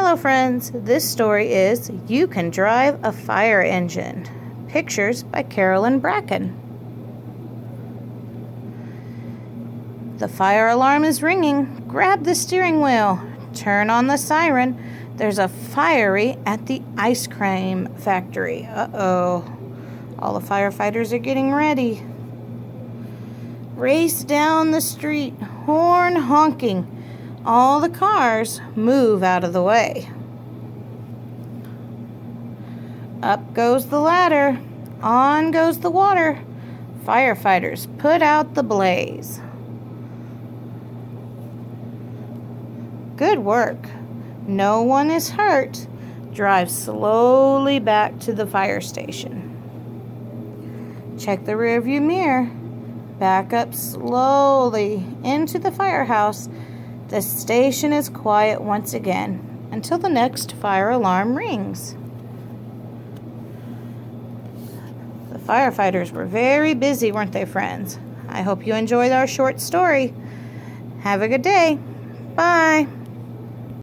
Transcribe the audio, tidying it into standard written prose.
Hello friends, this story is You Can Drive a Fire Engine. Pictures by Carolyn Bracken. The fire alarm is ringing. Grab the steering wheel. Turn on the siren. There's a fiery at the ice cream factory. Uh-oh. All the firefighters are getting ready. Race down the street, horn honking. All the cars move out of the way. Up goes the ladder. On goes the water. Firefighters put out the blaze. Good work. No one is hurt. Drive slowly back to the fire station. Check the rearview mirror. Back up slowly into the firehouse. The station is quiet once again until the next fire alarm rings. The firefighters were very busy, weren't they, friends? I hope you enjoyed our short story. Have a good day. Bye.